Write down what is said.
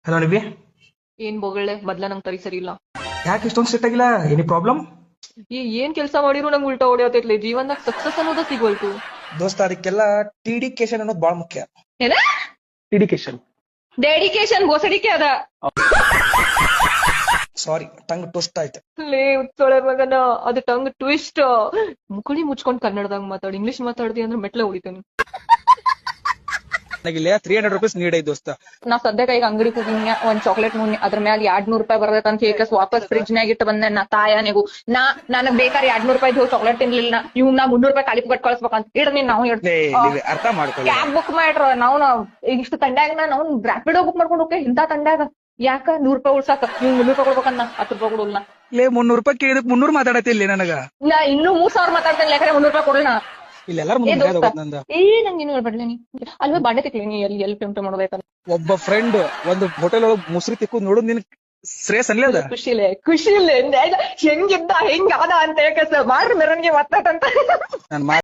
Hello Nivi, ಏನ್ ಬೊಗಳೆ ಮೊದ್ಲ ನಂಗ್ ತರಿ ಸರಿ ಇಲ್ಲ. ಯಾಕೆ ಇಷ್ಟೊಂದು ಸ್ಟ್ರಿಕ್ಟ್ ಆಗಿಲ್ಲ? Any problem? ಏನ್ ಕೆಲ್ಸ ಮಾಡಿರು ನಂಗ್ ಉಲ್ಟಾ ಹೊಡಿಯೋತೈತ್ಲೆ. ಜೀವನದಾಗ ಸಕ್ಸಸ್ ಅನ್ನೋದ ಸಿಗೋಲ್ತು. ದೋಸ್ತ, ಅದಕ್ಕೆಲ್ಲ ಟಿಡಿಕೇಶನ್ ಅನ್ನೋದು ಬಹಳ ಮುಖ್ಯ. ಏನ ಟಿಡಿಕೇಶನ್, ಡೆಡಿಕೇಶನ್ ಗೋಸಡಿಕೆ ಅದ. ಸಾರಿ, ಟಂಗ್ ಟ್ವಿಸ್ಟ್ ಆಯ್ತು. ಲೇ ಉಚ್ಚೋಳೆ ಮಗನ, ಅದು ಟಂಗ್ ಟ್ವಿಸ್ಟ್. ಮುಕುಳಿ ಮುಚ್ಕೊಂಡ್ ಕನ್ನಡದಾಗ ಮಾತಾಡಿ, ಇಂಗ್ಲಿಷ್ ಮಾತಾಡ್ದಿ ಅಂದ್ರೆ ಮೆಟ್ಲೆ ಹೊಡಿತೇನೆ. ನನಗಿಲ್ಲ 300 ರೂಪೀಸ್ ನೀಡ್ ಐತ್ ದೋಸ್ತ. ನಾ ಸದ್ಯಕ್ಕೆ ಈಗ ಅಂಗಡಿ ಹೋಗಿನ್ಯ, ಒಂದ್ ಚಾಕ್ಲೇಟ್ ನೋಡಿ ಅದ್ರ ಮ್ಯಾಲ 200 ರೂಪಾಯಿ ಬರ್ತೈತ್ ಅಂತ ಹೇಳಿ ವಾಪಸ್ ಫ್ರಿಜ್ ನಾಗ ಇಟ್ಟು ಬಂದೆ. ನಾ ತಾಯನೆಗೂ ನನಗ್ ಬೇಕಾದ್ರೆ 200 ರೂಪಾಯಿ ಚಾಕ್ಲೇಟ್ ತಿನ್ಲಿಲ್ಲ. ಇವ್ ನಾ 300 ರೂಪಾಯಿ ಖಾಲಿ ಪುಗಟ್ ಕಳ್ಸ್ಬೇಕಂತ ಇಡ್ ನೀನ್. ನಾವು ಅರ್ಥ ಮಾಡ್ಕೊಳ್ಳಿ. ಕ್ಯಾಬ್ ಬುಕ್ ಮಾಡ್ರ ನಾವು ಇಷ್ಟು ತಂಡ್ಯಾಗ ನಾವು ರ್ಯಾಪಿಡೋ ಬುಕ್ ಮಾಡ್ಕೊಂಡು ಹೋಗಿ ಇಂತ ತಂಡ್ಯಾಗ ಯಾಕ 100 ರೂಪಾಯಿ ಉಳ್ಸಾಕ ಇವ್ 300 ರೂಪಾಯಿ ಕೊಡ್ಬೇಕನ್ನ 10 ರೂಪಾಯಿ ಕೊಡಲ್ಲ. ಲೇ 300 ರೂಪಾಯಿ ಕೇಳಿದಕ್ 300 ಮಾತಾಡತಿಲ್ಲ ನನಗ. ನಾ ಇನ್ನೂ 3000 ಮಾತಾಡ್ತೇನೆ, ಯಾಕಂದ್ರೆ 300 ರೂಪಾಯಿ ಕೊಡಲ್ಲ. ಇಲ್ಲೆಲ್ಲಾರು ಮುಂದೆ ನಂದ. ನಂಗೆ ಏನು ಹೇಳ್ಬೇಡ್ಲಿ ನೀ ಅಲ್ವೇ ಬಾಂಡೆ ತಿಕ್ಲಿ ನೀ ಎಲ್ಲಿ ಪೇಂಟ್ ಮಾಡೋದೈತ. ಒಬ್ಬ ಫ್ರೆಂಡ್ ಒಂದು ಹೋಟೆಲ್ ಒಳಗ್ ಮುಸ್ರಿ ತಿಕ್ಕೋದ್ ನೋಡೋದ್ ನಿನ್ ಶ್ರೇಯಸ್ ಅನ್ಲೇ ಅದ. ಖುಷಿಲೆ ಹೆಂಗಿದ್ದ ಹೆಂಗ ಅದ ಅಂತ ಯಾಕೆ ಮಾಡ್ರಿ ಮೆರವಣಿಗೆ ಮತ್ತಂತ ನಾನ್